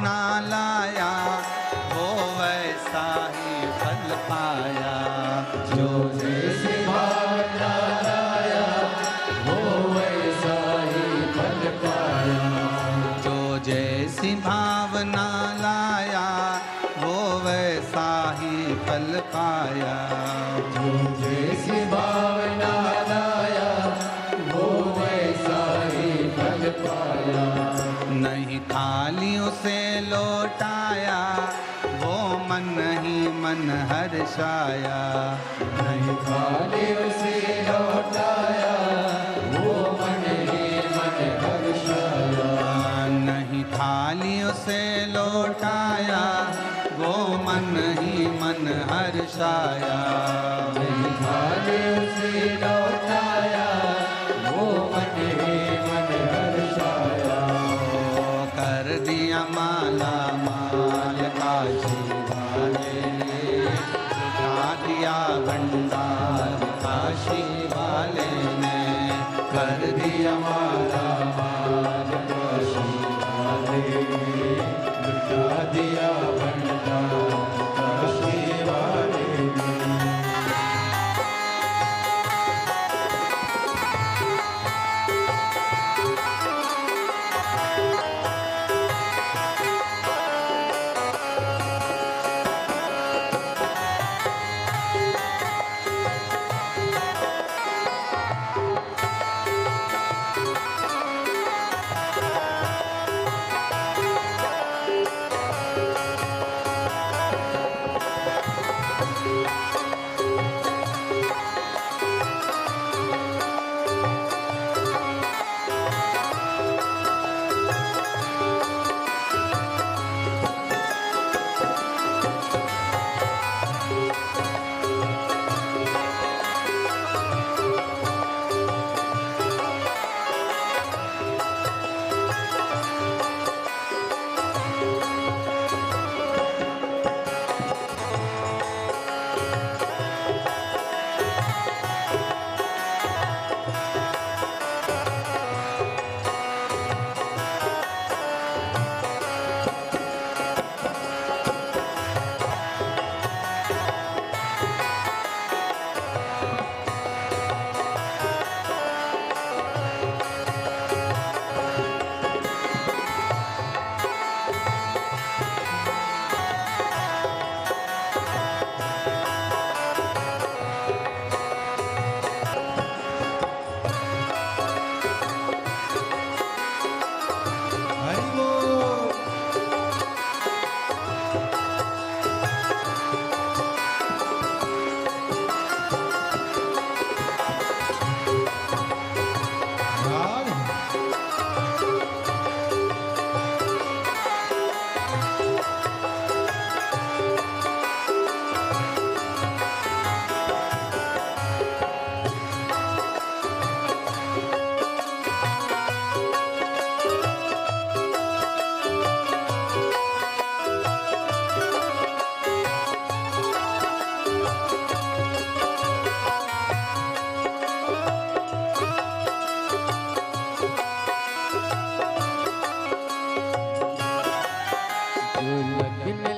भावना लाया वो वैसा ही फल पाया। जो जैसी भावना लाया वो वैसा ही फल पाया। जो जैसी भावना लाया वो वैसा ही फल पाया। जो जैसी भावना लाया वो वैसा ही फल पाया। नहीं थाली उसे लौटाया वो मन ही मन हर्षाया। नहीं थाली उसे लौटाया वो मन ही मन हर्षाया। नहीं थाली उसे लौटाया वो मन ही मन हर्षाया। नहीं थाली उसे लौटाया वो मन ही मन हर्षाया। कर दिया माला माल काशी वाले ने, लुटा दिया भंडार काशी वाले ने। कर दिया माला माल काशी वाले ने, लुटा दिया भंडार काशी वाले ने।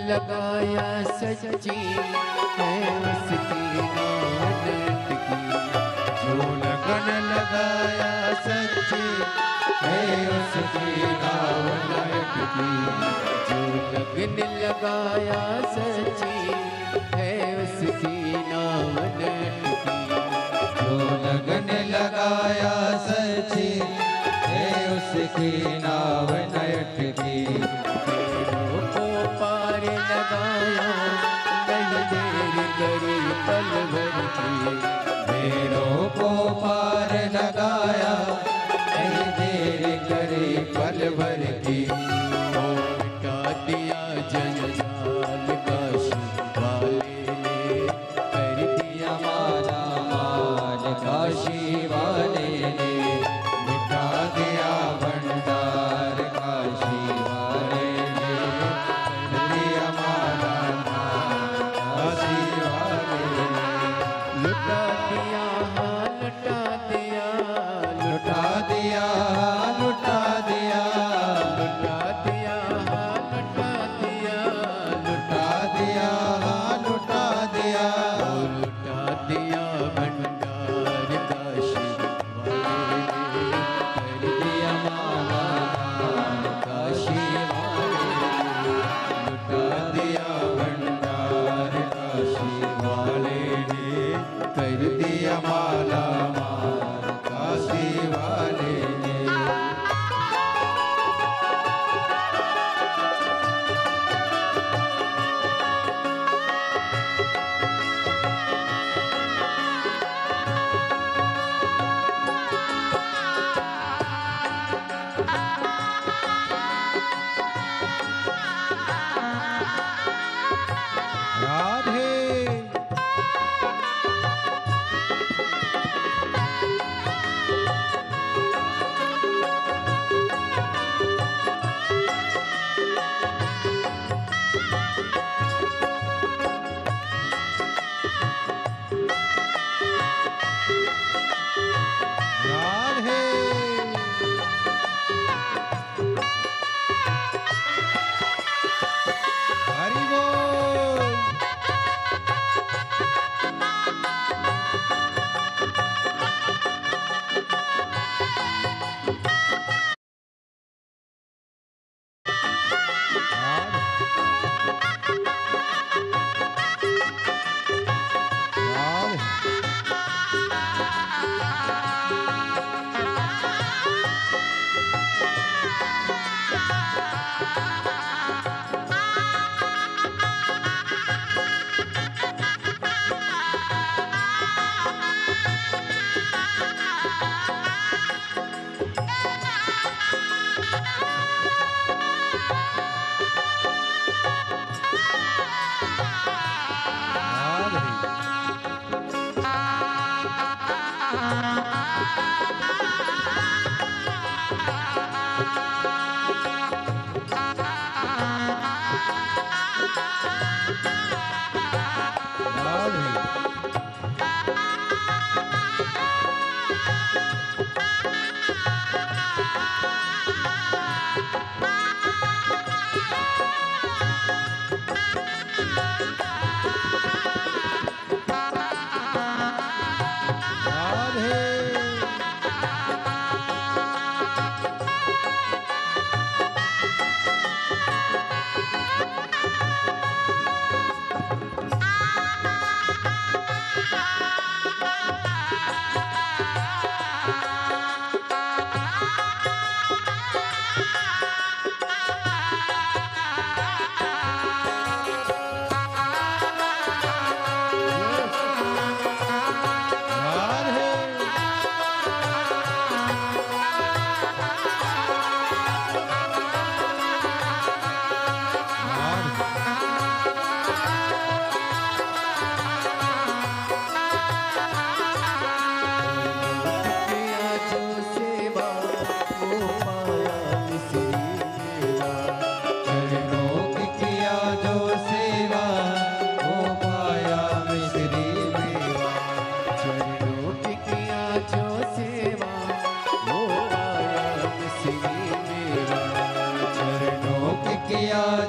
लगाया सच्ची है उसकी नानक की। जो लगन लगाया सच्ची है उसकी नानक की। जो लगन लगाया सच्ची है उसकी नानक की। जो लगन लगाया सच्ची है उसकी नानक की। लगाया नहीं देर करी पल भर की। मेरों को पार लगाया नहीं देर करी पल भर की। ओ मिटा दिया जंजाल काशी वाले ने, कर दिया माला माल काशी वाले ने। मिटा दिया भंडार काशी वाले ने, लुटा दिया लुटा दिया लुटा दिया लुटा दिया लुटा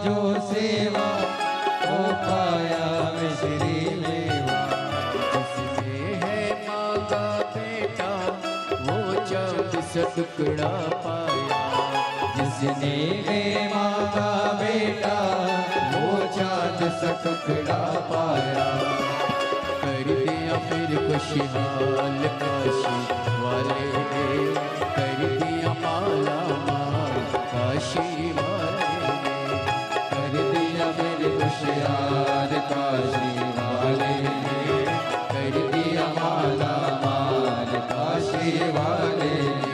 जो सेवा हो पाया मिश्री मेवा। जिसने है मांगा बेटा वो चाँद सा टुकड़ा पाया। जिसने है मांगा बेटा वो चाँद सा टुकड़ा पाया। कर दिया फिर खुशहाल काशी वाले ने, कर दिया माला माल काशी वाले ने। कर दिया मेरे खुशियार काशी वाले ने, कर दिया माला माल काशी वाले ने।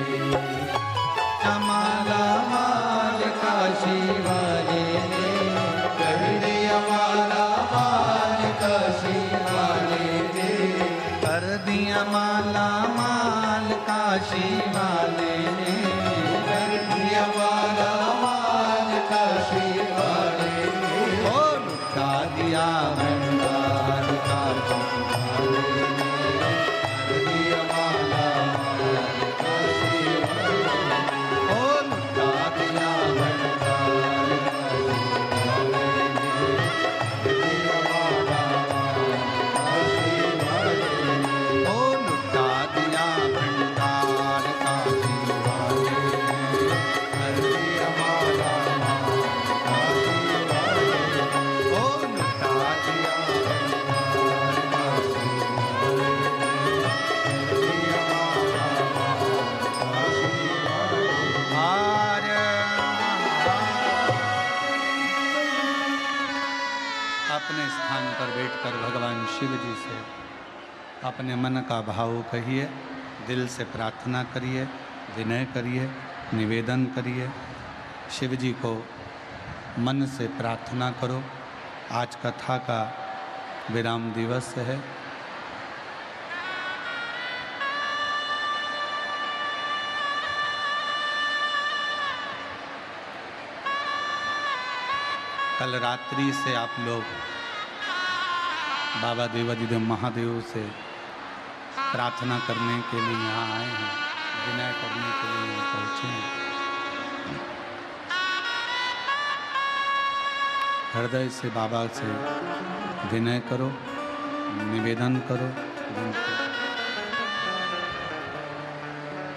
माला माल काशी वाले ने, कर दिया माला माल काशी वाले ने। कर दिया माला माल काशी वाले ने, कर दिया माला माल काशी वाले ने। ओ लुटा दिया भंडार काशी वाले ने, कर दिया माला माल काशी वाले ने। ओ लुटा दिया भंडार काशी वाले ने, कर दिया माला माल काशी वाले ने। ओ लुटा दिया भंडार काशी वाले ने, कर दिया माला माल काशी वाले ने। ओ लुटा दिया भंडार काशी वाले ने, कर दिया माला माल काशी वाले ने। अपने स्थान पर बैठकर भगवान शिव जी से अपने मन का भाव कहिए, दिल से प्रार्थना करिए, विनय करिए, निवेदन करिए। शिव जी को मन से प्रार्थना करो। आज कथा का विराम दिवस है। कल रात्रि से आप लोग बाबा देवादिदेव महादेव से प्रार्थना करने के लिए यहाँ आए हैं, विनय करने के लिए यहाँ पहुँचे हैं। हृदय से बाबा से विनय करो, निवेदन करो, विनती।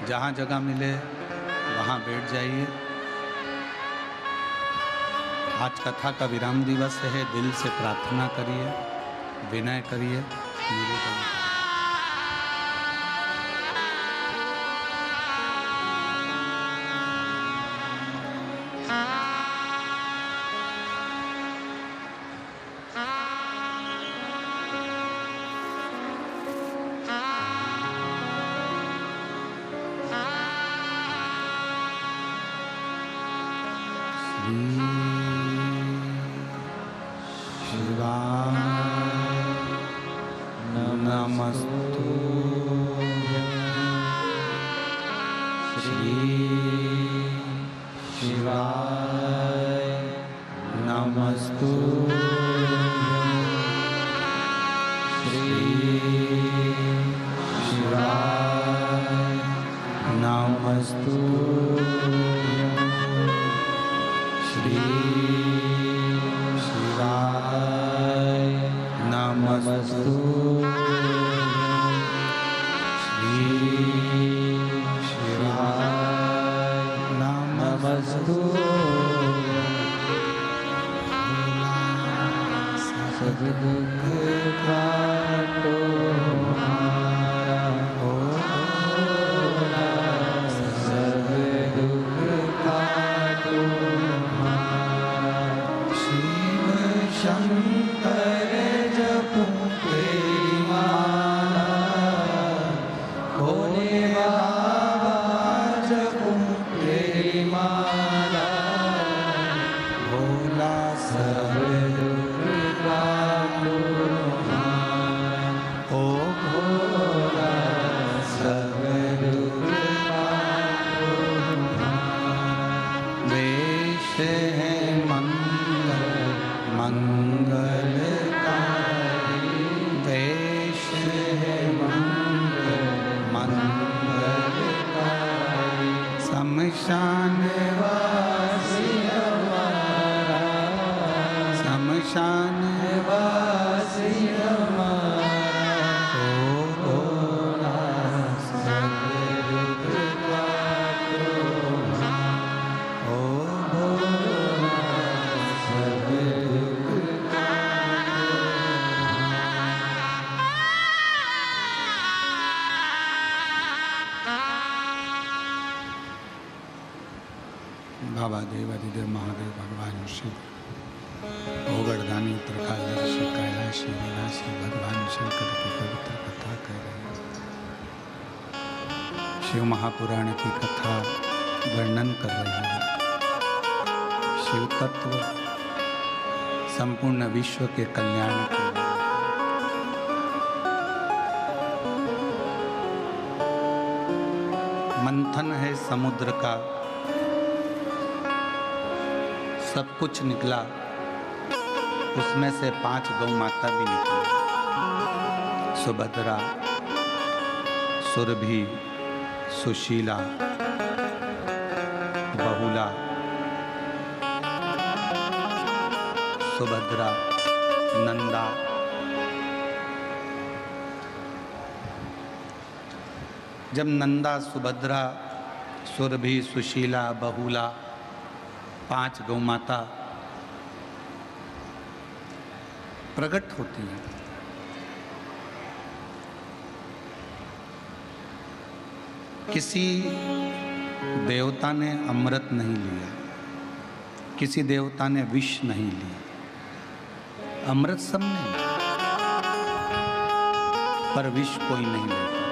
जहाँ जगह मिले वहाँ बैठ जाइए। आज कथा का विराम दिवस है। दिल से प्रार्थना करिए, विनय करिए, निवेदन करिए। शमशान वासी हमारा शान वासी हमारा, ओ भोला सब दुख काटो, ओ भोला सब दुख काटो। बाबा देव अधिदेव महादेव भगवान शिव, भोगड़दानी उत्तरकालदर्शी कैलाशी विनाशी भगवान शंकर की पवित्र कथा कह रहे हैं। शिव महापुराण की कथा वर्णन कर रहे हैं। शिव तत्व संपूर्ण विश्व के कल्याण के लिए। मंथन है समुद्र का, सब कुछ निकला, उसमें से 5 गौ माता भी निकली। सुभद्रा, सुरभि, सुशीला, बहुला, सुभद्रा, नंदा। जब नंदा, सुभद्रा, सुरभि, सुशीला, बहुला 5 गौ माता प्रकट होती है, किसी देवता ने अमृत नहीं लिया, किसी देवता ने विष नहीं लिया। अमृत सबने लिया, पर विष कोई नहीं लेता।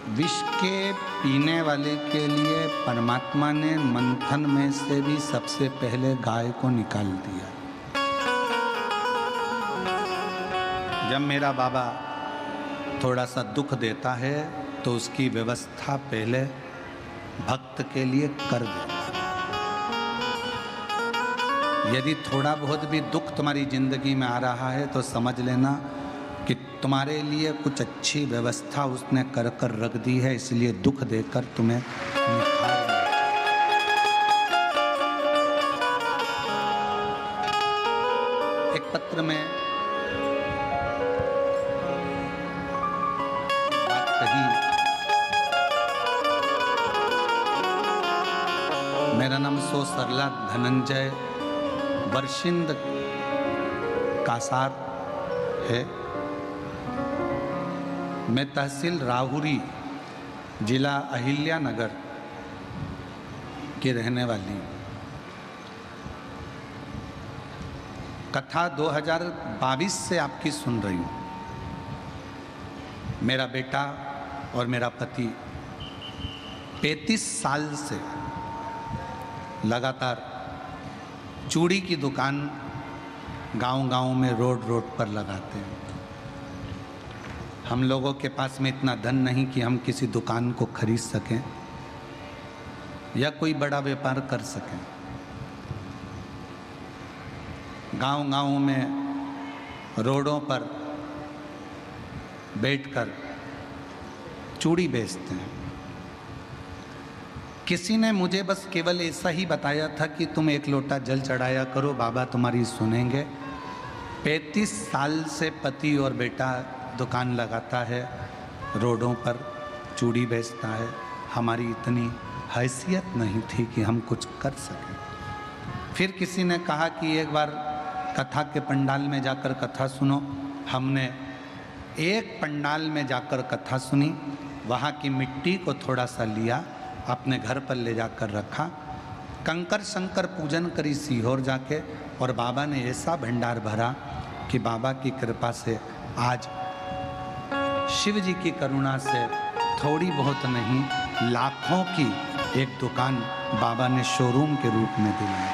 विष के पीने वाले के लिए परमात्मा ने मंथन में से भी सबसे पहले गाय को निकाल दिया। जब मेरा बाबा थोड़ा सा दुख देता है तो उसकी व्यवस्था पहले भक्त के लिए कर देता है। यदि थोड़ा बहुत भी दुख तुम्हारी जिंदगी में आ रहा है तो समझ लेना कि तुम्हारे लिए कुछ अच्छी व्यवस्था उसने कर कर रख दी है, इसलिए दुख देकर तुम्हें निखार दिया। एक पत्र में बात कही, मेरा नाम सो सरला धनंजय वर्षिंद कासार है। मैं तहसील राहुरी, जिला अहिल्यानगर की रहने वाली हूँ। कथा 2022 से आपकी सुन रही हूँ। मेरा बेटा और मेरा पति 35 साल से लगातार चूड़ी की दुकान गांव-गांव में रोड पर लगाते हैं। हम लोगों के पास में इतना धन नहीं कि हम किसी दुकान को खरीद सकें या कोई बड़ा व्यापार कर सकें। गांव-गांव में रोडों पर बैठकर चूड़ी बेचते हैं। किसी ने मुझे बस केवल ऐसा ही बताया था कि तुम 1 लोटा जल चढ़ाया करो, बाबा तुम्हारी सुनेंगे। 35 साल से पति और बेटा दुकान लगाता है, रोडों पर चूड़ी बेचता है। हमारी इतनी हैसियत नहीं थी कि हम कुछ कर सकें। फिर किसी ने कहा कि एक बार कथा के पंडाल में जाकर कथा सुनो। हमने एक पंडाल में जाकर कथा सुनी, वहाँ की मिट्टी को थोड़ा सा लिया, अपने घर पर ले जाकर रखा, कंकर शंकर पूजन करी सीहोर जाके, और बाबा ने ऐसा भंडार भरा कि बाबा की कृपा से आज शिव जी की करुणा से थोड़ी बहुत नहीं लाखों की एक दुकान बाबा ने शोरूम के रूप में दिलाई।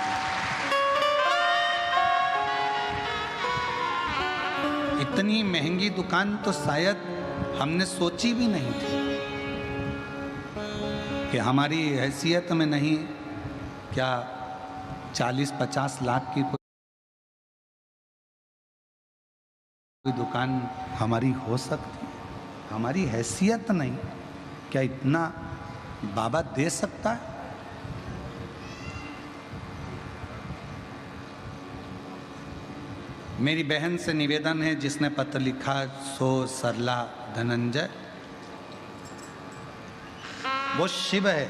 इतनी महंगी दुकान तो शायद हमने सोची भी नहीं थी कि हमारी हैसियत में नहीं, क्या 40-50 लाख की कोई दुकान हमारी हो सकती है। हमारी हैसियत नहीं, क्या इतना बाबा दे सकता है। मेरी बहन से निवेदन है, जिसने पत्र लिखा सो सरला धनंजय, वो शिव है।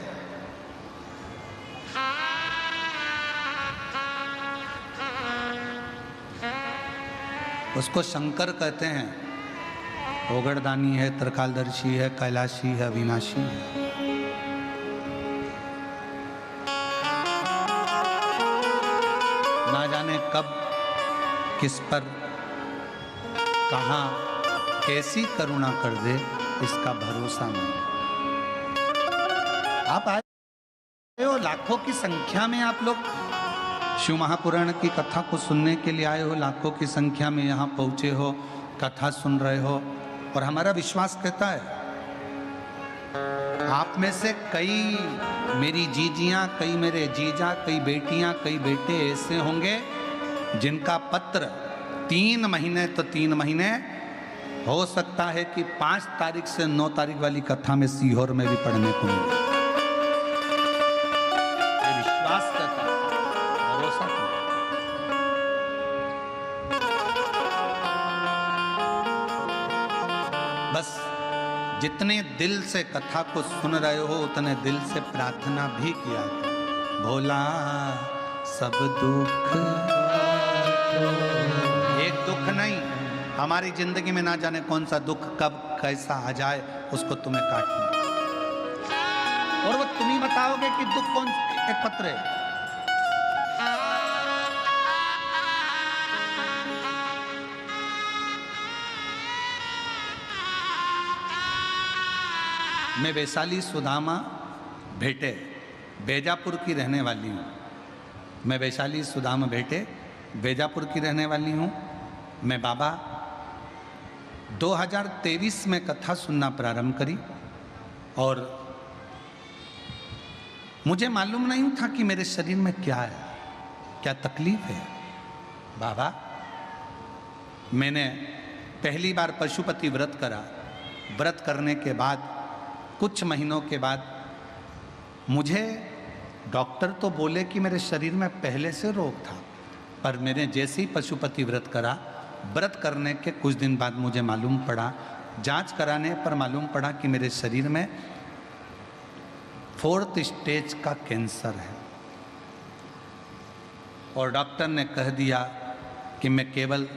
उसको शंकर कहते हैं। ओगड़दानी है, त्रिकालदर्शी है, कैलाशी है, अविनाशी है। ना जाने कब किस पर कहां कैसी करुणा कर दे, इसका भरोसा नहीं। आप आए हो लाखों की संख्या में, आप लोग शिव महापुराण की कथा को सुनने के लिए आए हो, लाखों की संख्या में यहाँ पहुँचे हो, कथा सुन रहे हो। और हमारा विश्वास कहता है आप में से कई मेरी जीजियाँ, कई मेरे जीजा, कई बेटियाँ, कई बेटे ऐसे होंगे जिनका पत्र 3 महीने तो 3 महीने, हो सकता है कि 5 तारीख से 9 तारीख वाली कथा में सीहोर में भी पढ़ने को मिले। विश्वास करता, भरोसा करता। बस जितने दिल से कथा को सुन रहे हो, उतने दिल से प्रार्थना भी किया करो। भोला सब दुख, एक दुख नहीं, हमारी जिंदगी में ना जाने कौन सा दुख कब कैसा आ जाए, उसको तुम्हें काटना। और वो तुम ही बताओगे कि दुख कौन सा। एक पत्र है, मैं वैशाली सुदामा भेटे, बेजापुर की रहने वाली हूँ। मैं वैशाली सुदामा भेटे, बेजापुर की रहने वाली हूँ। मैं बाबा 2023 में कथा सुनना प्रारंभ करी और मुझे मालूम नहीं था कि मेरे शरीर में क्या है, क्या तकलीफ है। बाबा, मैंने पहली बार पशुपति व्रत करा। व्रत करने के बाद कुछ महीनों के बाद मुझे डॉक्टर तो बोले कि मेरे शरीर में पहले से रोग था, पर मैंने जैसे ही पशुपति व्रत करा, व्रत करने के कुछ दिन बाद मुझे मालूम पड़ा, जांच कराने पर मालूम पड़ा कि मेरे शरीर में 4th स्टेज का कैंसर है। और डॉक्टर ने कह दिया कि मैं केवल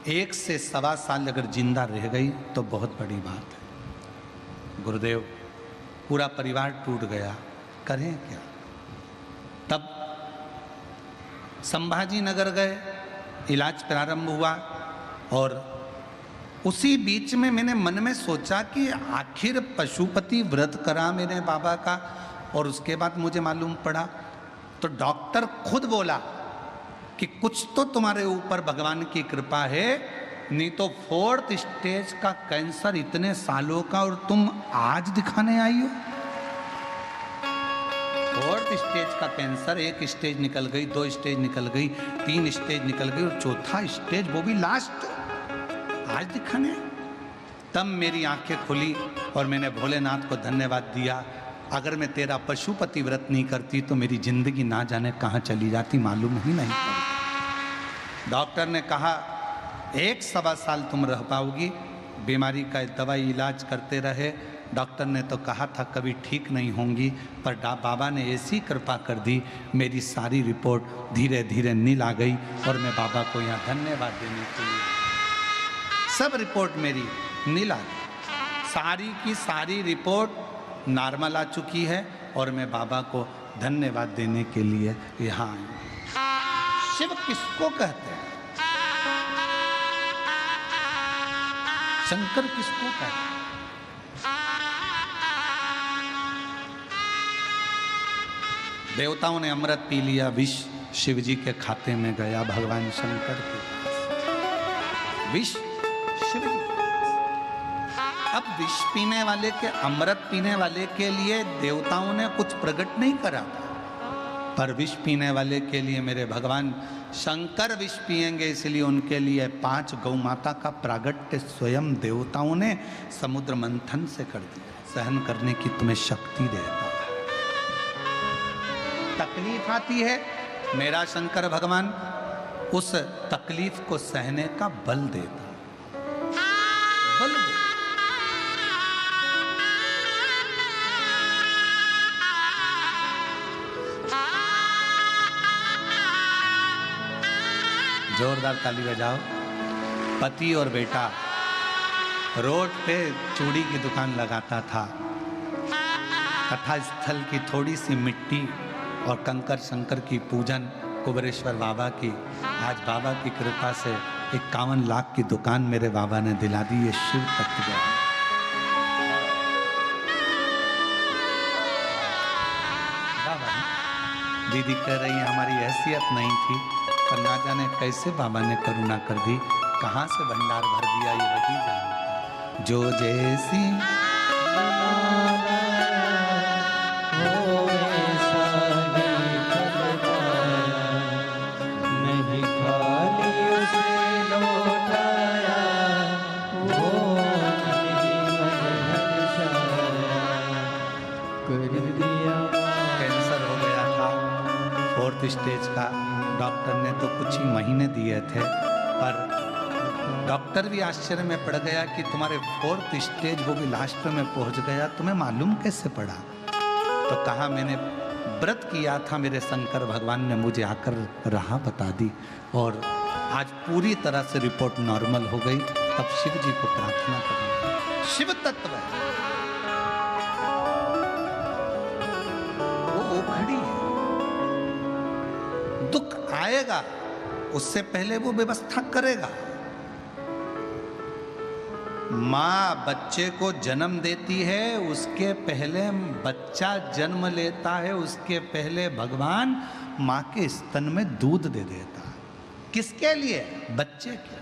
1 से 1.25 साल अगर जिंदा रह गई तो बहुत बड़ी बात है। गुरुदेव, पूरा परिवार टूट गया, करें क्या। तब संभाजी नगर गए, इलाज प्रारंभ हुआ और उसी बीच में मैंने मन में सोचा कि आखिर पशुपति व्रत करा मैंने बाबा का, और उसके बाद मुझे मालूम पड़ा तो डॉक्टर खुद बोला कि कुछ तो तुम्हारे ऊपर भगवान की कृपा है, नहीं तो 4th स्टेज का कैंसर इतने सालों का, और तुम आज दिखाने आई हो। 4th स्टेज का कैंसर, 1 स्टेज निकल गई, 2 स्टेज निकल गई, 3 स्टेज निकल गई, और 4था स्टेज, वो भी लास्ट, आज दिखाने। तब मेरी आंखें खुली और मैंने भोलेनाथ को धन्यवाद दिया। अगर मैं तेरा पशुपति व्रत नहीं करती तो मेरी जिंदगी ना जाने कहाँ चली जाती, मालूम ही नहीं पड़ता। डॉक्टर ने कहा 1-1.25 साल तुम रह पाओगी, बीमारी का दवाई इलाज करते रहे। डॉक्टर ने तो कहा था कभी ठीक नहीं होंगी, पर बाबा ने ऐसी कृपा कर दी, मेरी सारी रिपोर्ट धीरे धीरे नील आ गई। और मैं बाबा को यहाँ धन्यवाद देने के लिए, सब रिपोर्ट मेरी नील आ गई, सारी की सारी रिपोर्ट नॉर्मल आ चुकी है, और मैं बाबा को धन्यवाद देने के लिए यहाँ आई। शिव किसको कहते हैं? शंकर किसको कहते हैं? देवताओं ने अमृत पी लिया, विष शिव जी के खाते में गया, भगवान शंकर के पास विष शिव जी। अब विष पीने वाले के, अमृत पीने वाले के लिए देवताओं ने कुछ प्रकट नहीं करा था, पर विष पीने वाले के लिए मेरे भगवान शंकर विष पिएंगे, इसलिए उनके लिए 5 गौ माता का प्रागट्य स्वयं देवताओं ने समुद्र मंथन से कर दिया। सहन करने की तुम्हें शक्ति देता है। तकलीफ आती है मेरा शंकर भगवान उस तकलीफ को सहने का बल देता, बल देता। जोरदार ताली बजाओ। पति और बेटा रोड पे चूड़ी की दुकान लगाता था। कथा स्थल की थोड़ी सी मिट्टी और कंकर शंकर की पूजन कुबेरेश्वर बाबा की, आज बाबा की कृपा से 51 लाख की दुकान मेरे बाबा ने दिला दी। ये शिव तत्व है। बाबा दीदी कह रही है हमारी हैसियत नहीं थी, पर ना जाने कैसे बाबा ने करुणा कर दी, कहाँ से भंडार भर दिया ये वही जानता। जो जैसी नहीं खाली उसे लौटाया, वो नहीं कर दिया। कैंसर हो गया था 4th स्टेज का। डॉक्टर ने तो कुछ ही महीने दिए थे, पर डॉक्टर भी आश्चर्य में पड़ गया कि तुम्हारे 4th स्टेज वो भी लास्ट में पहुंच गया, तुम्हें मालूम कैसे पड़ा? तो कहा मैंने व्रत किया था, मेरे शंकर भगवान ने मुझे आकर राह बता दी और आज पूरी तरह से रिपोर्ट नॉर्मल हो गई। तब शिव जी को प्रार्थना करें। शिव तत्व है वो ओखड़ी है। दुख आएगा उससे पहले वो व्यवस्था करेगा। माँ बच्चे को जन्म देती है, उसके पहले बच्चा जन्म लेता है, उसके पहले भगवान माँ के स्तन में दूध दे देता है। किसके लिए? बच्चे के।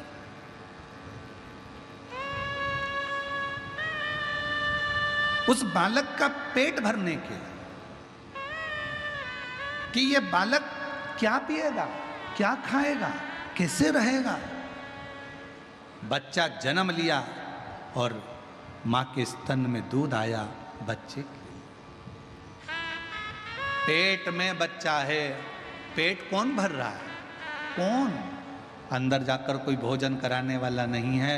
उस बालक का पेट भरने के, कि ये बालक क्या पिएगा, क्या खाएगा, कैसे रहेगा। बच्चा जन्म लिया और मां के स्तन में दूध आया बच्चे के लिए। पेट में बच्चा है, पेट कौन भर रहा है? कौन? अंदर जाकर कोई भोजन कराने वाला नहीं है,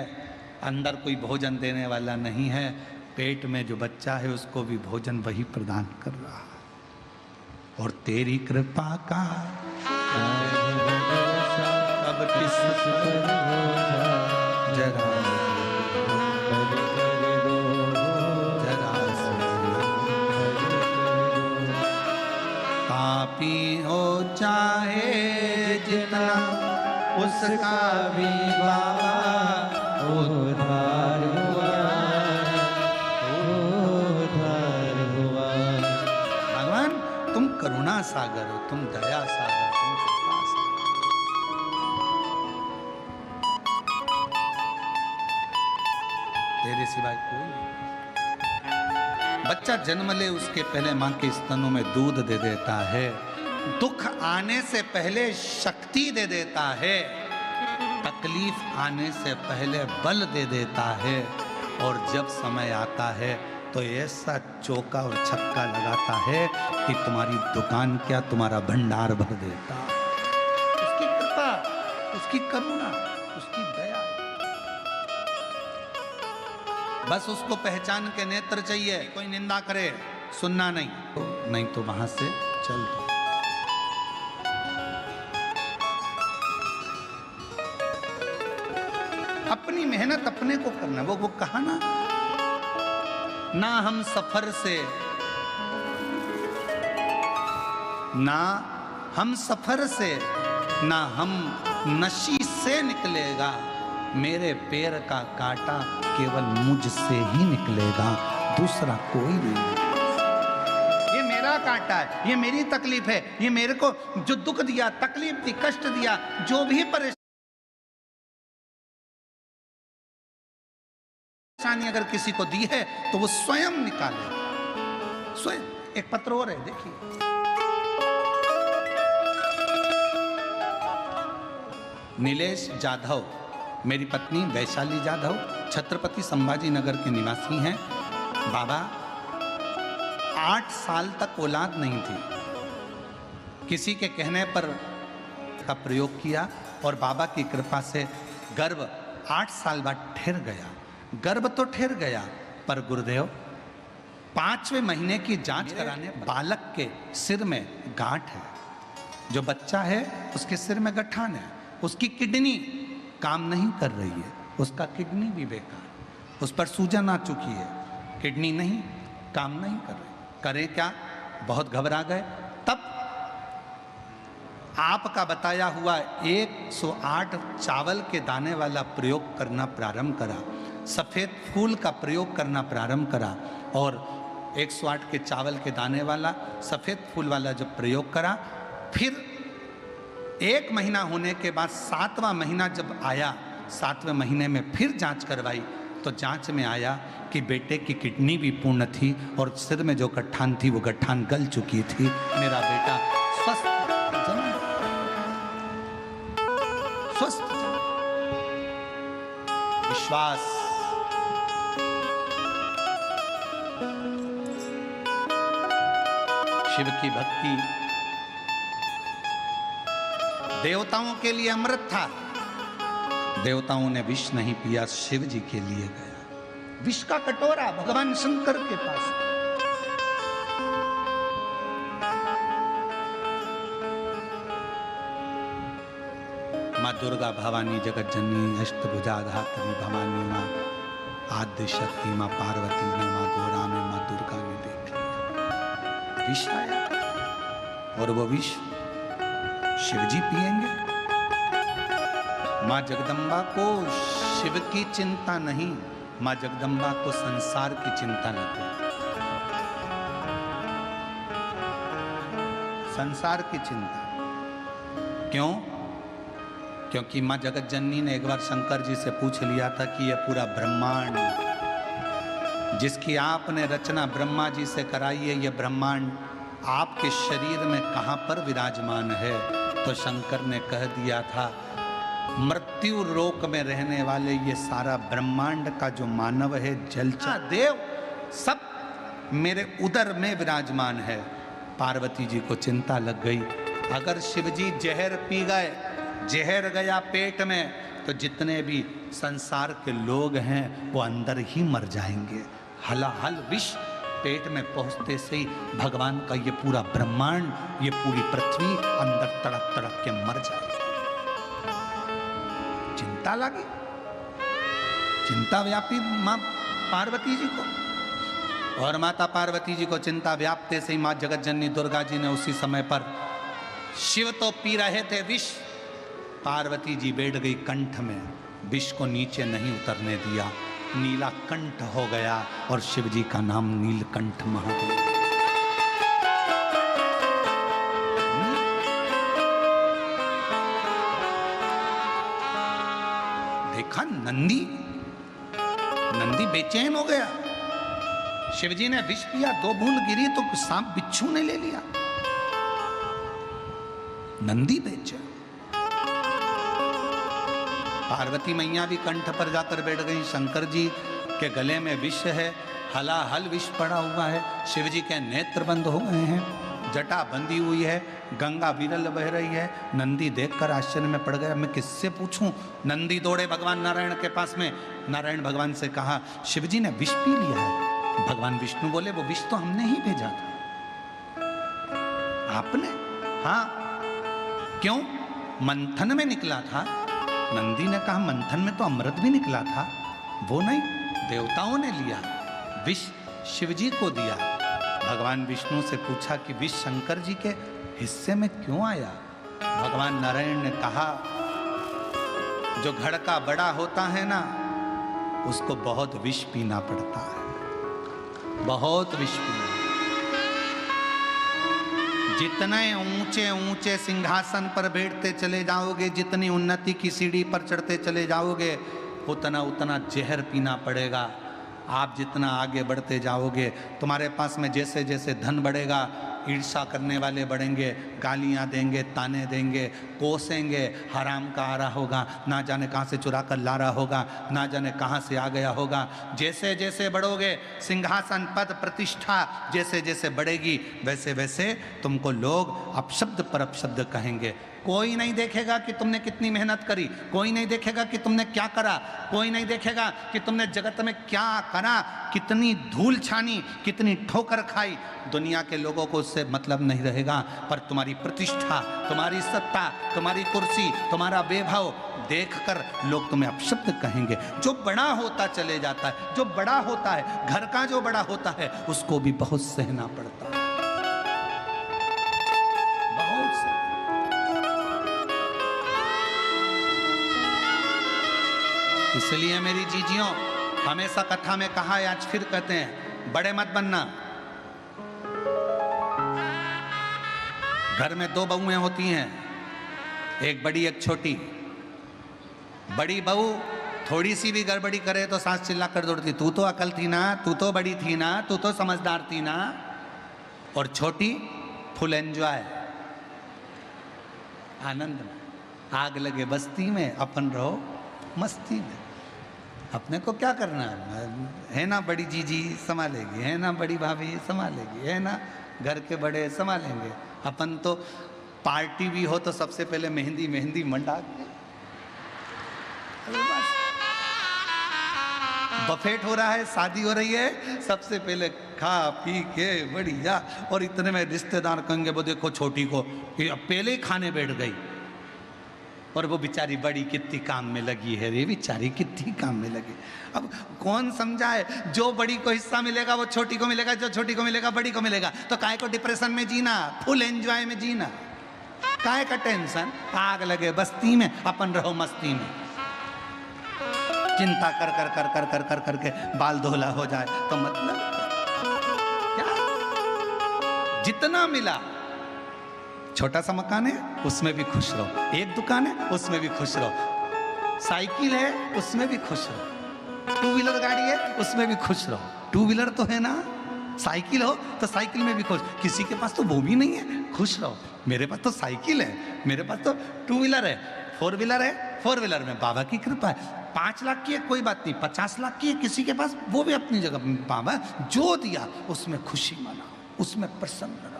अंदर कोई भोजन देने वाला नहीं है। पेट में जो बच्चा है उसको भी भोजन वही प्रदान कर रहा है। और तेरी कृपा का अब किस जरा पापी हो चाहे जितना, उसका भी बाबा उद्धार हुआ, उद्धार हुआ। भगवान तुम करुणा सागर हो, तुम दया सागर, तुम कृपा सागर। तेरे सिवाय कोई नहीं। बच्चा जन्म ले उसके पहले मां के स्तनों में दूध दे देता है, दुख आने से पहले शक्ति दे देता है, तकलीफ आने से पहले बल दे देता है, और जब समय आता है तो ऐसा चौका और छक्का लगाता है कि तुम्हारी दुकान क्या तुम्हारा भंडार भर देता। उसकी कृपा, उसकी करुणा, उसकी दया। बस उसको पहचान के नेत्र चाहिए। कोई निंदा करे सुनना नहीं, नहीं तो वहां से चल दो। अपनी मेहनत अपने को करना। वो कहा ना हम सफर से, ना हम सफर से, ना हम नशी से निकलेगा, मेरे पैर का कांटा केवल मुझसे ही निकलेगा, दूसरा कोई नहीं। ये मेरा कांटा है, ये मेरी तकलीफ है, ये मेरे को जो दुख दिया, तकलीफ दी, कष्ट दिया, जो भी परेशानी अगर किसी को दी है तो वो स्वयं निकाले। स्वयं। एक पत्र और है, देखिए। नीलेश जाधव, मेरी पत्नी वैशाली जाधव छत्रपति संभाजी नगर के निवासी हैं। बाबा 8 साल तक औलाद नहीं थी, किसी के कहने पर का प्रयोग किया और बाबा की कृपा से गर्भ 8 साल बाद ठहर गया। गर्भ तो ठहर गया, पर गुरुदेव 5वें महीने की जांच कराने बालक के सिर में गांठ है। जो बच्चा है उसके सिर में गठान है, उसकी किडनी काम नहीं कर रही है, उसका किडनी भी बेकार, उस पर सूजन आ चुकी है, किडनी नहीं काम नहीं कर रही। करें क्या? बहुत घबरा गए। तब आपका बताया हुआ 108 चावल के दाने वाला प्रयोग करना प्रारंभ करा, सफ़ेद फूल का प्रयोग करना प्रारंभ करा और 108 के चावल के दाने वाला सफ़ेद फूल वाला जब प्रयोग करा, फिर 1 महीना होने के बाद 7वां महीना जब आया, 7वें महीने में फिर जांच करवाई तो जांच में आया कि बेटे की किडनी भी पूर्ण थी और सिर में जो गठान थी वो गठान गल चुकी थी। मेरा बेटा स्वस्थ स्वस्थ। विश्वास, शिव की भक्ति देवताओं के लिए अमृत था। देवताओं ने विष नहीं पिया, शिव जी के लिए गया विष का कटोरा भगवान शंकर के पास। माँ दुर्गा भवानी जगत जननी अष्टभुजा धात्री भवानी माँ आद्य शक्ति माँ पार्वती ने माँ गोरा में माँ दुर्गा ने देख लिया विष आया और वो विष शिवजी पिएंगे। माँ जगदम्बा को शिव की चिंता नहीं, माँ जगदम्बा को संसार की चिंता नहीं, संसार की चिंता। क्यों? क्योंकि माँ जगत जननी ने एक बार शंकर जी से पूछ लिया था कि यह पूरा ब्रह्मांड जिसकी आपने रचना ब्रह्मा जी से कराई है, यह ब्रह्मांड आपके शरीर में कहाँ पर विराजमान है? तो शंकर ने कह दिया था, मृत्यु लोक में रहने वाले ये सारा ब्रह्मांड का जो मानव है, जलचा देव सब मेरे उदर में विराजमान है। पार्वती जी को चिंता लग गई, अगर शिवजी जहर पी गए, जहर गया पेट में, तो जितने भी संसार के लोग हैं वो अंदर ही मर जाएंगे। हलाहल विष पेट में पहुंचते से ही भगवान का ये पूरा ब्रह्मांड, ये पूरी पृथ्वी अंदर तड़प तड़प के मर जाएगी। चिंता लगी, चिंता व्यापी माँ पार्वती जी को, और माता पार्वती जी को चिंता व्यापते से ही माँ जगत जननी दुर्गा जी ने उसी समय पर, शिव तो पी रहे थे विष, पार्वती जी बैठ गई कंठ में, विष को नीचे नहीं उतरने दिया, नीला कंठ हो गया और शिव जी का नाम नीलकंठ महादेव। देखा नंदी, नंदी बेचैन हो गया। शिवजी ने विष पिया, 2 बूंद गिरी तो सांप बिच्छू ने ले लिया। नंदी बेचैन। पार्वती मैया भी कंठ पर जाकर बैठ गई। शंकर जी के गले में विष है, हलाहल विष पड़ा हुआ है। शिव जी के नेत्र बंद हो गए हैं, जटा बंधी हुई है, गंगा विरल बह रही है। नंदी देखकर आश्चर्य में पड़ गया, मैं किससे पूछूं? नंदी दौड़े भगवान नारायण के पास में। नारायण भगवान से कहा, शिव जी ने विष पी लिया है। भगवान विष्णु बोले, वो विष तो हमने ही भेजा था। आपने? हाँ। क्यों? मंथन में निकला था। नंदी ने कहा, मंथन में तो अमृत भी निकला था। वो नहीं, देवताओं ने लिया, विष शिवजी को दिया। भगवान विष्णु से पूछा कि विष शंकर जी के हिस्से में क्यों आया? भगवान नारायण ने कहा, जो घड़ा बड़ा होता है ना, उसको बहुत विष पीना पड़ता है, बहुत विष पीना। जितने ऊंचे ऊंचे सिंहासन पर बैठते चले जाओगे, जितनी उन्नति की सीढ़ी पर चढ़ते चले जाओगे, उतना उतना जहर पीना पड़ेगा। आप जितना आगे बढ़ते जाओगे, तुम्हारे पास में जैसे जैसे धन बढ़ेगा, ईर्ष्या करने वाले बढ़ेंगे, गालियां देंगे, ताने देंगे, कोसेंगे, हराम का आ रहा होगा, ना जाने कहाँ से चुरा कर ला रहा होगा, ना जाने कहाँ से आ गया होगा। जैसे जैसे बढ़ोगे, सिंहासन पद प्रतिष्ठा जैसे जैसे बढ़ेगी, वैसे वैसे तुमको लोग अपशब्द पर अपशब्द कहेंगे। कोई नहीं देखेगा कि तुमने कितनी मेहनत करी, कोई नहीं देखेगा कि तुमने क्या करा, कोई नहीं देखेगा कि तुमने जगत में क्या करा, कितनी धूल छानी, कितनी ठोकर खाई। दुनिया के लोगों को उससे मतलब नहीं रहेगा, पर तुम्हारी प्रतिष्ठा, तुम्हारी सत्ता, तुम्हारी कुर्सी, तुम्हारा वैभव देखकर लोग तुम्हें अपशब्द कहेंगे। जो बड़ा होता चले जाता है, जो बड़ा होता है, घर का जो बड़ा होता है, उसको भी बहुत सहना पड़ता है, बहुत सहना। इसलिए मेरी जीजियों, हमेशा कथा में कहा है, आज फिर कहते हैं, बड़े मत बनना। घर में दो बहुएं होती हैं, एक बड़ी एक छोटी। बड़ी बहू थोड़ी सी भी गड़बड़ी करे तो सास चिल्ला कर दौड़ती, तू तो अकल थी ना, तू तो बड़ी थी ना, तू तो समझदार थी ना। और छोटी फुल एंजॉय, आनंद में, आग लगे बस्ती में, अपन रहो मस्ती में। अपने को क्या करना है ना, बड़ी जीजी संभालेगी, है ना बड़ी भाभी संभालेगी, है ना घर के बड़े संभालेंगे। अपन तो पार्टी भी हो तो सबसे पहले मेहंदी मेहंदी मंडा के, बफेट हो रहा है, शादी हो रही है, सबसे पहले खा पी के बढ़िया। और इतने में रिश्तेदार कहेंगे, वो देखो छोटी को पहले ही खाने बैठ गई, और वो बेचारी बड़ी कितनी काम में लगी है रे, बेचारी कितनी काम में लगी। अब कौन समझाए, जो बड़ी को हिस्सा मिलेगा वो छोटी को मिलेगा, जो छोटी को मिलेगा बड़ी को मिलेगा। तो काहे को डिप्रेशन में जीना, फुल एंजॉय में जीना, काहे का टेंशन। आग लगे बस्ती में, अपन रहो मस्ती में। चिंता कर कर कर कर कर कर करके बाल धोला हो जाए तो मतलब क्या। जितना मिला, छोटा सा मकान है उसमें भी खुश रहो, एक दुकान है उसमें भी खुश रहो, साइकिल है उसमें भी खुश रहो, टू व्हीलर गाड़ी है उसमें भी खुश रहो। टू व्हीलर तो है ना, साइकिल हो तो साइकिल में भी खुश। किसी के पास तो वो भी नहीं है, खुश रहो। मेरे पास तो साइकिल है, मेरे पास तो टू व्हीलर है, फोर व्हीलर है, फोर व्हीलर में बाबा की कृपा है। 5 लाख की है कोई बात नहीं, 50 लाख की है किसी के पास, वो भी अपनी जगह। बाबा जो दिया उसमें खुशी मनाओ, उसमें प्रसन्न रहो।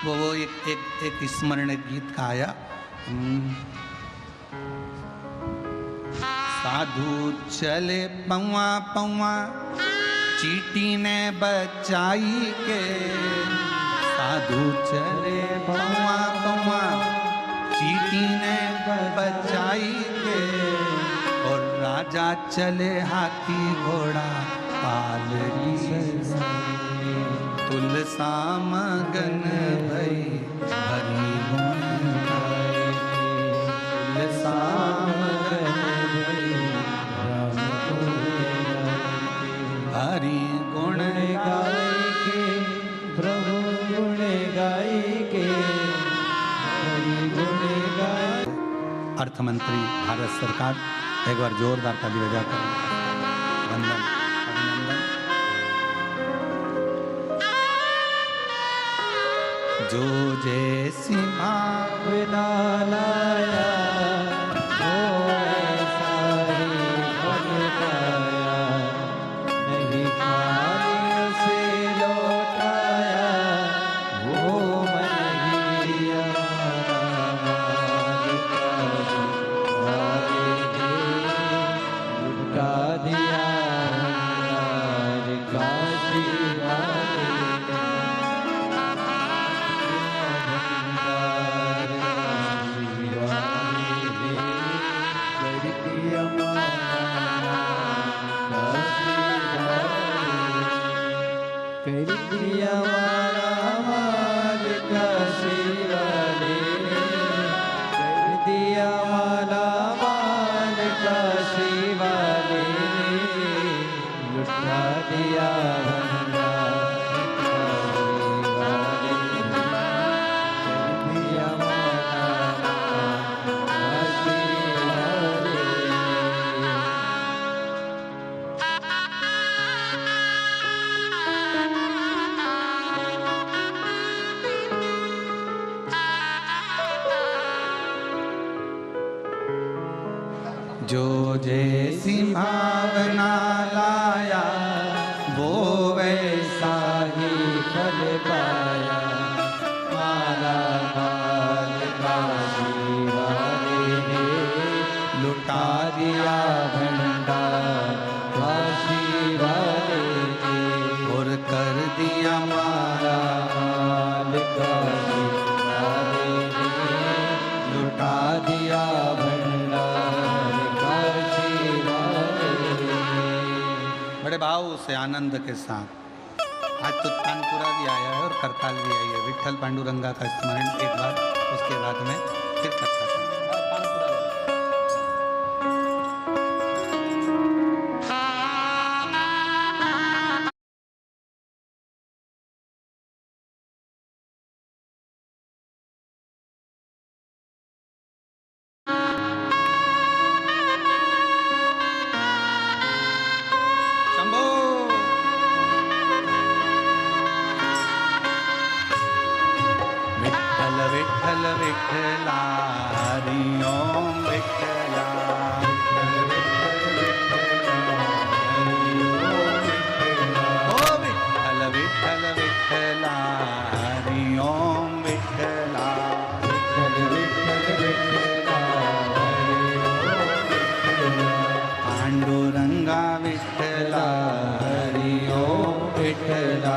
वो एक स्मरण गीत का आया, साधु चले पौआ पौआ चींटी ने बचाई के, साधु चले पौआ पौआ चींटी ने बचाई के, और राजा चले हाथी घोड़ा पालकी, तुलसा मगन भई हरि गुण गाए, तुलसा मगन भई हरि गुण गाए के, प्रभु गुण गाए के, हरि गुण गाए। अर्थ मंत्री भारत सरकार, एक बार जोरदार ताली बजाकर वंदन अभिनंदन। जो जैसी भावना लाया, वो ऐसा ही फल पाया, नहीं खाने से लौटाया, वो मन ही हमारा मालिक लुटा दिया काशी वाले कर दिया मारा मालिक शिवाले, कर दिया माला मालिक शिवाले, लुटा दिया जो जैसी भावना लाया वो वैसा ही फल पाया। माला माल काशी वाले ने लुटा दिया भंडार काशी वाले ने। और कर दिया माला माल काशी वाले ने लुटा दिया भंडार काशी वाले ने। बड़े भाव से आनंद के साथ आज तो तानपुरा भी आया है और करताल भी आई है। विठल पांडुरंगा का स्मरण एक बार, उसके बाद में फिर करताल। विठ्ठल विठ्ठला हरि ओम विठ्ठला। ओ विठ्ठल विठ्ठल विठ्ठला हरि ओम विठ्ठला। पांडुरंगा विठ्ठला हरि ओम विठ्ठला।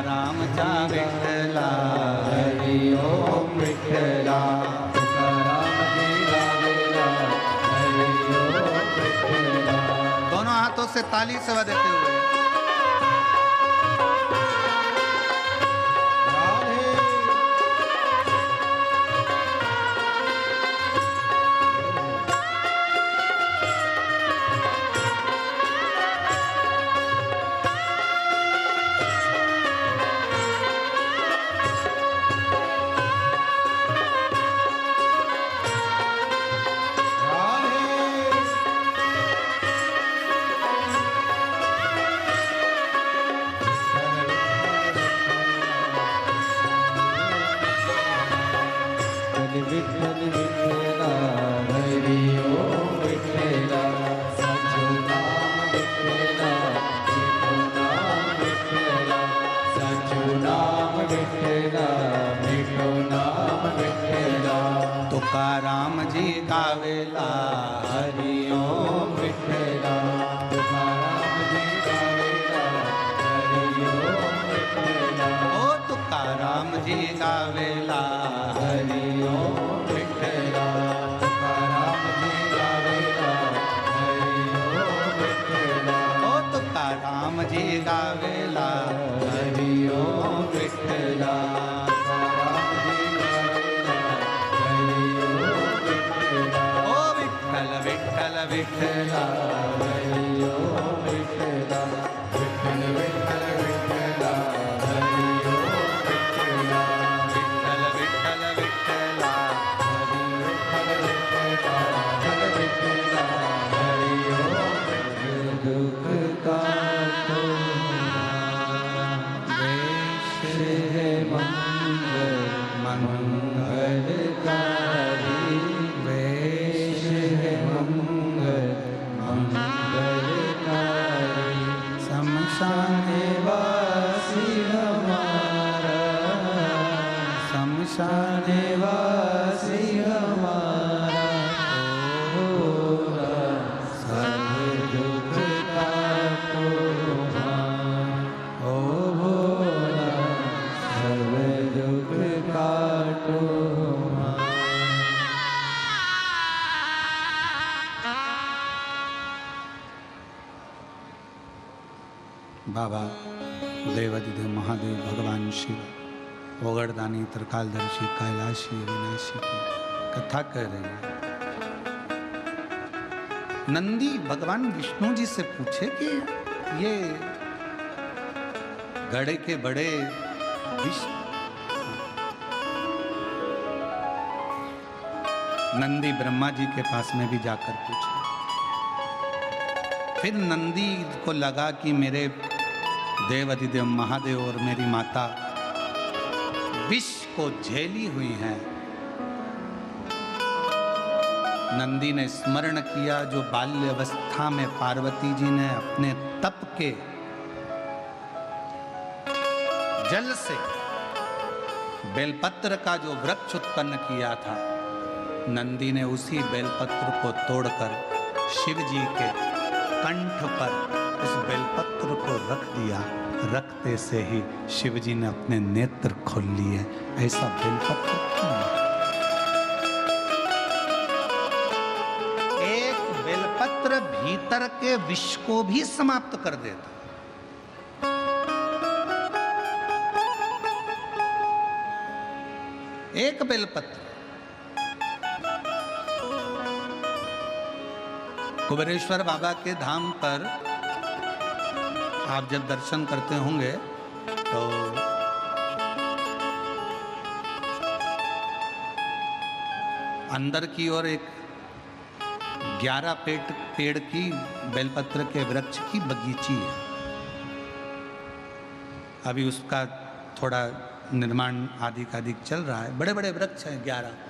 रामचा विठ्ठला हरि ओम विठ्ठला। दोनों हाथों से ताली सेवा देते हुए विठ्ठल विठ्ठला हरि ओम विठ्ठला। सचो नाम विठ्ठला मिठो नाम विठ्ठला। सचो नाम विठ्ठला मिठो नाम विठ्ठला। तुकाराम जी गावेला हरि ओम विठ्ठला। तुकाराम जी गावेला हरि ओम विठ्ठला। ओ तुकाराम जी गावेला हरि ओम विठ्ठला। तुकाराम जी गावेला हरि ओम विठ्ठला। ओ तुकाराम जी गावेला हरि ओम विठ्ठला। तुकाराम जी गावेला हरि ओम विठ्ठला। ओ विठ्ठल विठ्ठल विठ्ठला हरि ओम विठ्ठला। विठ्ठल विठ्ठल विठ्ठला हरि ओम विठ्ठला। विठ्ठल विठ्ठल विठ्ठला हरि विठ्ठल विठ्ठला हरि विठ्ठला हरि ओम। दुख काटो वेश है मंगल मंगलकारी। वेश है मंगल मंगलकारी। शमशान वासी हमारा शमशान वासी हमारा। भोला सब दुख काटो ओ भोला सब दुख काटो। बाबा देवादिदेव महादेव भगवान शिव ओगड़दानी त्रिकालदर्शी कैलाशी अविनाशी की कथा कर रही है। नंदी भगवान विष्णु जी से पूछे कि ये घड़े के बड़े विष नंदी ब्रह्मा जी के पास में भी जाकर पूछे। फिर नंदी को लगा कि मेरे देव अधिदेव महादेव और मेरी माता विष को झेली हुई हैं। नंदी ने स्मरण किया जो बाल्य अवस्था में पार्वती जी ने अपने तप के जल से बेलपत्र का जो वृक्ष उत्पन्न किया था, नंदी ने उसी बेलपत्र को तोड़कर शिव जी के कंठ पर उस बेलपत्र को रख दिया। रखते से ही शिव जी ने अपने नेत्र खोल लिए। ऐसा बेलपत्र क्यों? एक बेलपत्र भीतर के विष को भी समाप्त कर देता। एक बेलपत्र। कुबेरेश्वर बाबा के धाम पर आप जब दर्शन करते होंगे तो अंदर की ओर एक 11 पेड़ की बेलपत्र के वृक्ष की बगीची है। अभी उसका थोड़ा निर्माण आदि का चल रहा है। बड़े बड़े वृक्ष हैं 11।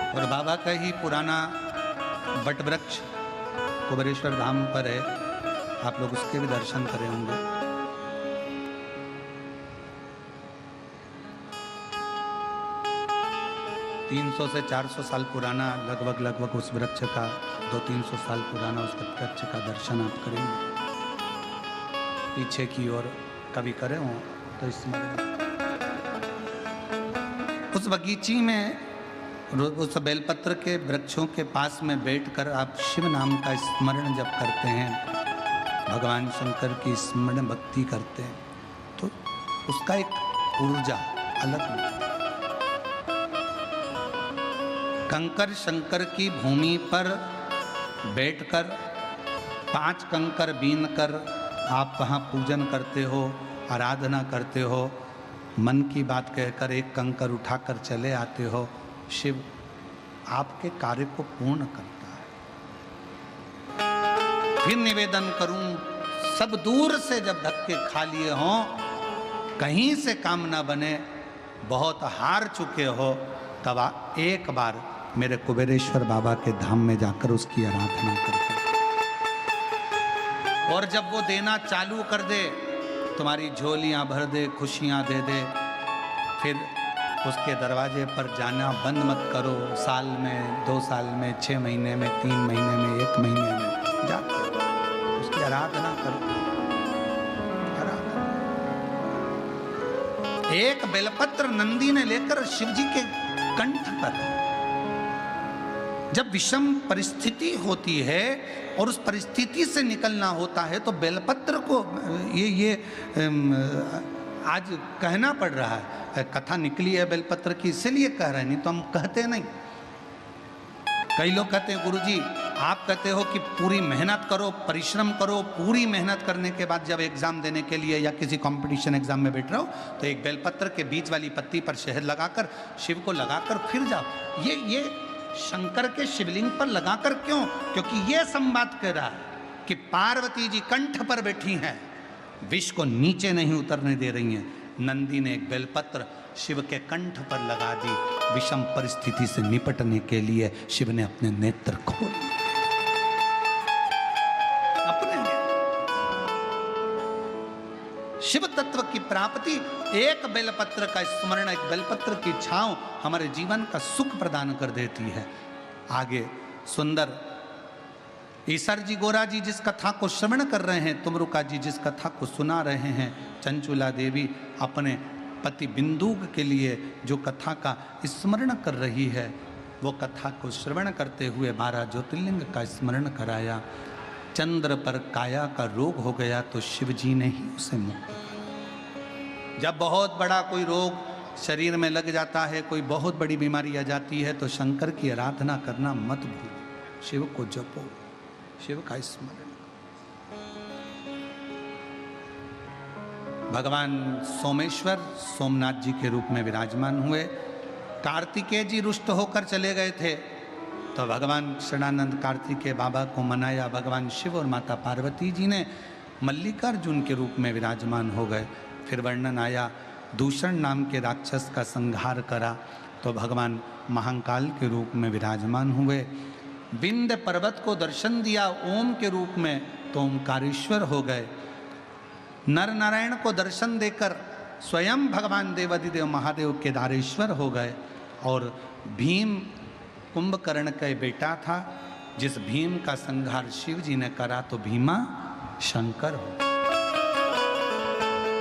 और बाबा का ही पुराना वट वृक्ष कुबेरेश्वर धाम पर है। आप लोग उसके भी दर्शन करे होंगे। तीन 300 से 400 साल पुराना लगभग उस वृक्ष का 200-300 साल पुराना उस वृक्ष का दर्शन आप करेंगे। पीछे की ओर कभी करे हो तो स्मरण। उस बगीची में उस बेलपत्र के वृक्षों के पास में बैठकर आप शिव नाम का स्मरण जब करते हैं, भगवान शंकर की स्मरण भक्ति करते हैं, तो उसका एक ऊर्जा अलग। कंकर शंकर की भूमि पर बैठकर 5 कंकर बीन कर आप वहाँ पूजन करते हो, आराधना करते हो, मन की बात कहकर 1 कंकर उठाकर चले आते हो। शिव आपके कार्य को पूर्ण करता है। फिर निवेदन करूं, सब दूर से जब धक्के खा लिए हों, कहीं से काम ना बने, बहुत हार चुके हो, तब एक बार मेरे कुबेरेश्वर बाबा के धाम में जाकर उसकी आराधना करते। और जब वो देना चालू कर दे, तुम्हारी झोलियां भर दे, खुशियां दे दे, फिर उसके दरवाजे पर जाना बंद मत करो। साल में, 2 साल में, 6 महीने में, 3 महीने में, 1 महीने में जाते उसकी आराधना करो। एक बेलपत्र नंदी ने लेकर शिवजी के कंठ पर, जब विषम परिस्थिति होती है और उस परिस्थिति से निकलना होता है, तो बेलपत्र को ये आज कहना पड़ रहा है। कथा निकली है बेलपत्र की, इसीलिए कह रहे हैं, नहीं तो हम कहते नहीं। कई लोग कहते हैं गुरुजी आप कहते हो कि पूरी मेहनत करो, परिश्रम करो, पूरी मेहनत करने के बाद जब एग्जाम देने के लिए या किसी कंपटीशन एग्जाम में बैठ रहे हो तो एक बेलपत्र के बीच वाली पत्ती पर शहद लगाकर शिव को लगाकर फिर जाओ। ये शंकर के शिवलिंग पर लगाकर क्यों? क्योंकि ये संवाद कह रहा है कि पार्वती जी कंठ पर बैठी हैं, विष को नीचे नहीं उतरने दे रही हैं। नंदी ने एक बेलपत्र शिव के कंठ पर लगा दी। विषम परिस्थिति से निपटने के लिए शिव ने अपने नेत्र खोल लिए। शिव तत्व की प्राप्ति, एक बेलपत्र का स्मरण, एक बेलपत्र की छांव हमारे जीवन का सुख प्रदान कर देती है। आगे सुंदर ईसर जी, गोरा जी जिस कथा को श्रवण कर रहे हैं, तुमरुका जी जिस कथा को सुना रहे हैं, चंचुला देवी अपने पति बिंदुक के लिए जो कथा का स्मरण कर रही है, वो कथा को श्रवण करते हुए 12 ज्योतिर्लिंग का स्मरण कराया। चंद्र पर काया का रोग हो गया तो शिव जी ने ही उसे मुक्त किया। जब बहुत बड़ा कोई रोग शरीर में लग जाता है, कोई बहुत बड़ी बीमारी आ जाती है, तो शंकर की आराधना करना मत भूलो, शिव को जपो, शिव का स्मरण। भगवान सोमेश्वर सोमनाथ जी के रूप में विराजमान हुए। कार्तिकेय जी रुष्ट होकर चले गए थे, तो भगवान शरणानंद कार्तिकेय बाबा को मनाया। भगवान शिव और माता पार्वती जी ने मल्लिकार्जुन के रूप में विराजमान हो गए। फिर वर्णन आया दूषण नाम के राक्षस का संहार करा तो भगवान महाकाल के रूप में विराजमान हुए। विंध्य पर्वत को दर्शन दिया ओम के रूप में तो ओमकारेश्वर हो गए। नर नारायण को दर्शन देकर स्वयं भगवान देवादिदेव महादेव केदारेश्वर हो गए। और भीम कुंभकर्ण का बेटा था, जिस भीम का संहार शिव जी ने करा तो भीमा शंकर हो।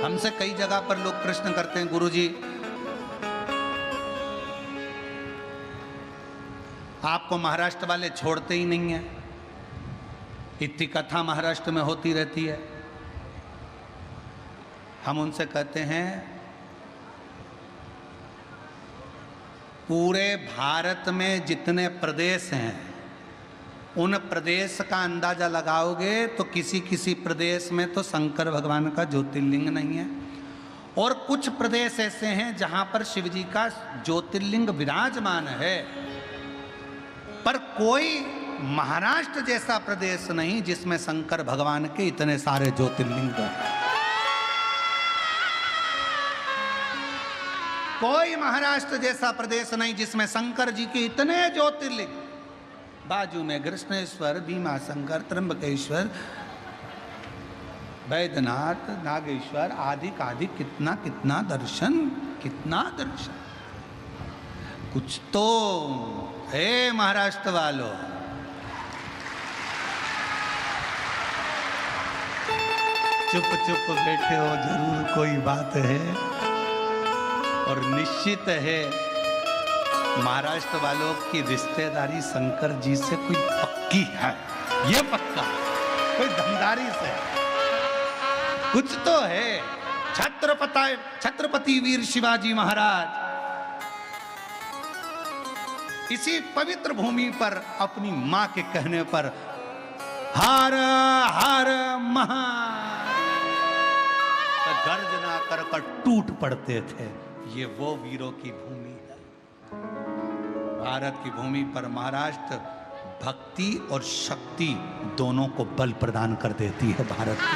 हमसे कई जगह पर लोग प्रश्न करते हैं, गुरुजी आपको महाराष्ट्र वाले छोड़ते ही नहीं है, इतनी कथा महाराष्ट्र में होती रहती है। हम उनसे कहते हैं पूरे भारत में जितने प्रदेश हैं उन प्रदेश का अंदाजा लगाओगे तो किसी किसी प्रदेश में तो शंकर भगवान का ज्योतिर्लिंग नहीं है, और कुछ प्रदेश ऐसे हैं जहां पर शिव जी का ज्योतिर्लिंग विराजमान है। पर कोई महाराष्ट्र जैसा प्रदेश नहीं जिसमें शंकर भगवान के इतने सारे ज्योतिर्लिंग हैं। कोई महाराष्ट्र जैसा प्रदेश नहीं जिसमें शंकर जी के इतने ज्योतिर्लिंग, बाजू में कृष्णेश्वर, भीमाशंकर, त्र्यंबकेश्वर, वैद्यनाथ, नागेश्वर आदि आदि कितना कितना दर्शन, कितना दर्शन। कुछ तो है महाराष्ट्र वालों। चुप चुप बैठे हो, जरूर कोई बात है। और निश्चित है महाराष्ट्र वालों की रिश्तेदारी शंकर जी से कोई पक्की है, ये पक्का, कोई धमदारी से कुछ तो है। छत्रपति वीर शिवाजी महाराज इसी पवित्र भूमि पर अपनी मां के कहने पर हर हर महा गर्जना कर टूट पड़ते थे। ये वो वीरों की भूमि है। भारत की भूमि पर महाराष्ट्र भक्ति और शक्ति दोनों को बल प्रदान कर देती है। भारत की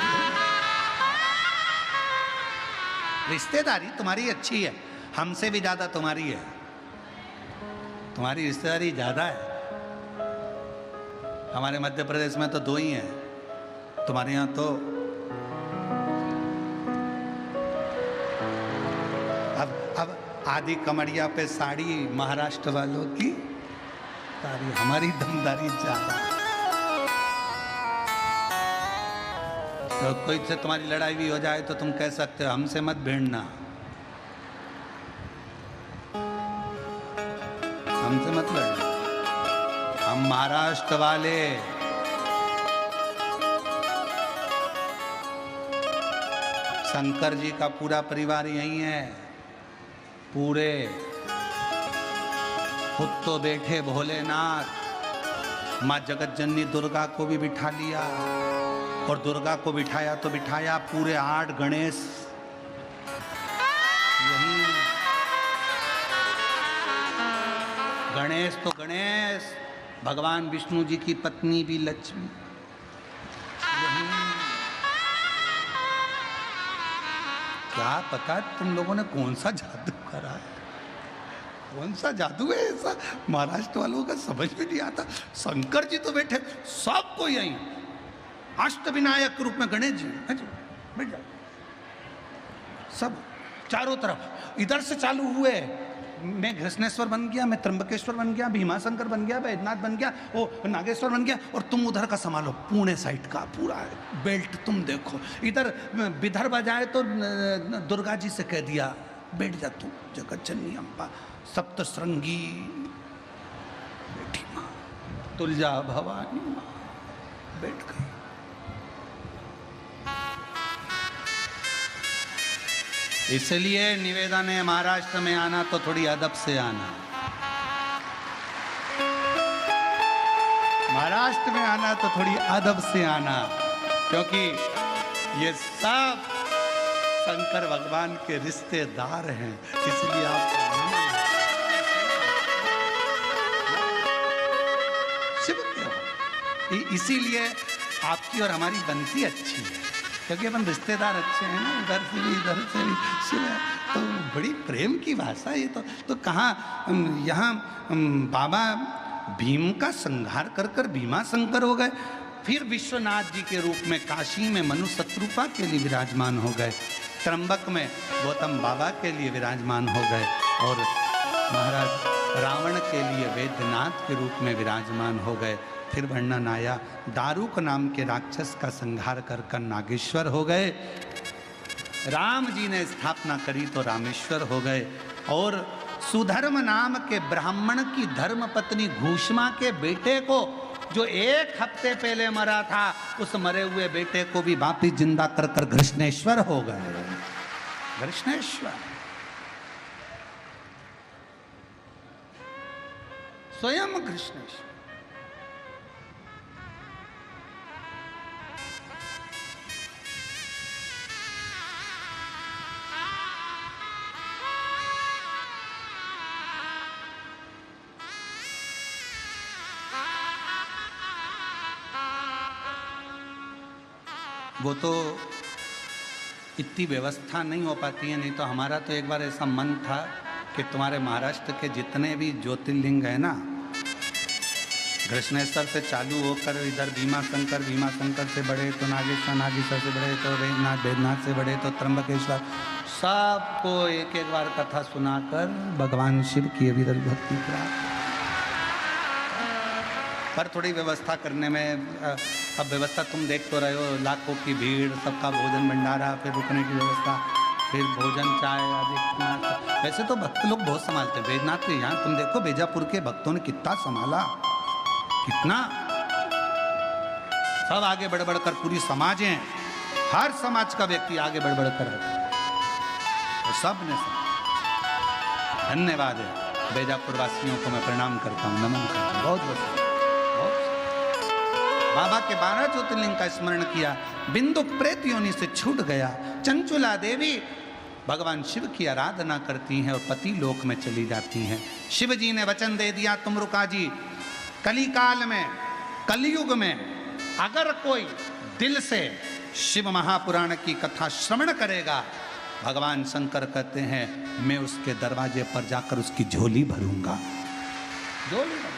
रिश्तेदारी तुम्हारी अच्छी है, हमसे भी ज्यादा तुम्हारी है। तुम्हारी रिश्तेदारी ज्यादा है। हमारे मध्य प्रदेश में तो दो ही हैं, तुम्हारे यहां तो अब आदि कमरिया पे साड़ी महाराष्ट्र वालों की, सारी हमारी दमदारी ज्यादा। तो कोई से तुम्हारी लड़ाई भी हो जाए तो तुम कह सकते हो हमसे मत भिड़ना, हमसे मत लड़ना। हम महाराष्ट्र वाले शंकर जी का पूरा परिवार यही है। पूरे खुद तो बैठे भोलेनाथ, माँ जगत जननी दुर्गा को भी बिठा लिया, और दुर्गा को बिठाया तो बिठाया पूरे 8 गणेश यही। गणेश तो गणेश, भगवान विष्णु जी की पत्नी भी लक्ष्मी यही। क्या पता तुम लोगों ने कौन सा जादू करा है, कौन सा जादू है ऐसा महाराष्ट्र वालों का समझ में नहीं आता। शंकर जी तो बैठे सबको यही, अष्टविनायक के रूप में गणेश जी बैठ जाओ, सब चारों तरफ। इधर से चालू हुए, मैं कृष्णेश्वर बन गया, मैं त्र्यंबकेश्वर बन गया, भीमाशंकर बन गया, वैद्यनाथ बन गया, वो नागेश्वर बन गया, और तुम उधर का संभालो पुणे साइड का पूरा बेल्ट तुम देखो। इधर विदर्भ जाए तो दुर्गा जी से कह दिया बैठ जा तू, जगत जननी अम्बा सप्तश्रृंगी बैठी माँ, तुलजा भवानी माँ बैठ गई। इसलिए निवेदन है महाराष्ट्र में आना तो थोड़ी अदब से आना, महाराष्ट्र में आना तो थोड़ी अदब से आना, क्योंकि ये सब शंकर भगवान के रिश्तेदार हैं। इसलिए आप शिव के हो। इसीलिए आपकी और हमारी बनती अच्छी है, क्योंकि अपन रिश्तेदार अच्छे हैं ना, उधर से भी इधर से भी शिव है, तो बड़ी प्रेम की भाषा ये तो कहाँ यहाँ बाबा भीम का संहार कर कर भीमा शंकर हो गए, फिर विश्वनाथ जी के रूप में काशी में मनु शत्रुपा के लिए विराजमान हो गए, त्र्यंबक में गौतम बाबा के लिए विराजमान हो गए, और महाराज रावण के लिए वैद्यनाथ के रूप में विराजमान हो गए। फिर वर्णन आया दारुक नाम के राक्षस का संहार कर कर नागेश्वर हो गए, राम जी ने स्थापना करी तो रामेश्वर हो गए, और सुधर्म नाम के ब्राह्मण की धर्म पत्नी घूष्मा के बेटे को, जो 1 हफ्ते पहले मरा था, उस मरे हुए बेटे को भी वापिस जिंदा कर कर कृष्णेश्वर हो गए। कृष्णेश्वर स्वयं कृष्णेश्वर। वो तो इतनी व्यवस्था नहीं हो पाती है, नहीं तो हमारा तो एक बार ऐसा मन था कि तुम्हारे महाराष्ट्र के जितने भी ज्योतिर्लिंग है ना, कृष्णेश्वर से चालू होकर इधर भीमा शंकर से बड़े तो नागेश्वर, नागेश्वर से बड़े तो वेदनाथ, वेदनाथ से बड़े तो त्र्यंबकेश्वर, सबको एक एक बार कथा सुनाकर भगवान शिव की अविरल भक्ति प्राप्त। पर थोड़ी व्यवस्था करने में, अब व्यवस्था तुम देख तो रहे हो, लाखों की भीड़, सबका भोजन भंडारा, फिर रुकने की व्यवस्था, फिर भोजन चाय आदि। वैसे तो भक्त लोग बहुत संभालते हैं वेदनाथ के यहाँ, तुम देखो बीजापुर के भक्तों ने कितना संभाला, कितना सब आगे बढ़ बढ़ कर, पूरी समाज है, हर समाज का व्यक्ति आगे बढ़ बढ़ कर, तो सब ने धन्यवाद है बीजापुर वासियों को, मैं प्रणाम करता हूँ, नमन करता हूँ, बहुत बहुत। बाबा के 12 ज्योतिर्लिंग का स्मरण किया, बिंदु प्रेत योनि से छूट गया, चंचुला देवी भगवान शिव की आराधना करती हैं और पति लोक में चली जाती हैं। शिव जी ने वचन दे दिया, तुम रुका जी, कली काल में, कलयुग में अगर कोई दिल से शिव महापुराण की कथा श्रवण करेगा, भगवान शंकर कहते हैं मैं उसके दरवाजे पर जाकर उसकी झोली भरूंगा, झोली भरूंगा।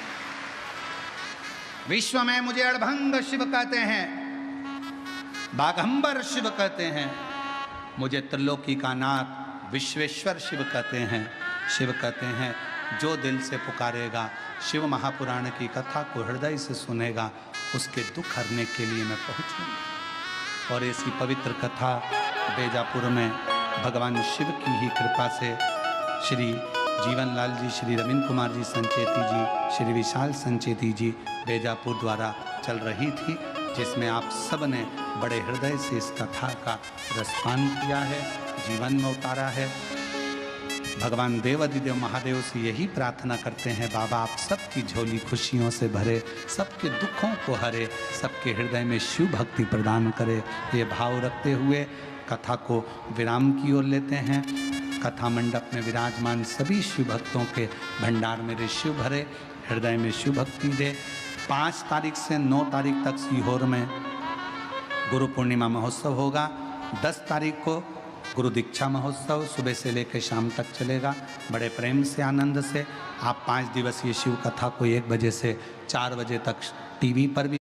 विश्व में मुझे अड़भंग शिव कहते हैं, बाघंबर शिव कहते हैं, मुझे त्रिलोकी का नाथ विश्वेश्वर शिव कहते हैं। शिव कहते हैं जो दिल से पुकारेगा, शिव महापुराण की कथा को हृदय से सुनेगा, उसके दुख हरने के लिए मैं पहुंचूंगा। और ऐसी पवित्र कथा बीजापुर में भगवान शिव की ही कृपा से श्री जीवनलाल जी, श्री रविंद्र कुमार जी संचेती जी, श्री विशाल संचेती जी बीजापुर द्वारा चल रही थी, जिसमें आप सब ने बड़े हृदय से इस कथा का रसपान किया है, जीवन में उतारा है। भगवान देवाधिदेव महादेव से यही प्रार्थना करते हैं, बाबा आप सबकी झोली खुशियों से भरे, सबके दुखों को हरे, सबके हृदय में शिव भक्ति प्रदान करे। ये भाव रखते हुए कथा को विराम की ओर लेते हैं। कथा मंडप में विराजमान सभी शिव भक्तों के भंडार मेरे शिव भरे, हृदय में शिव भक्ति दे। 5 तारीख से 9 तारीख तक सीहोर में गुरु पूर्णिमा महोत्सव होगा। 10 तारीख को गुरु दीक्षा महोत्सव सुबह से लेकर शाम तक चलेगा, बड़े प्रेम से, आनंद से। आप 5 दिवसीय शिव कथा को 1 बजे से 4 बजे तक टीवी पर भी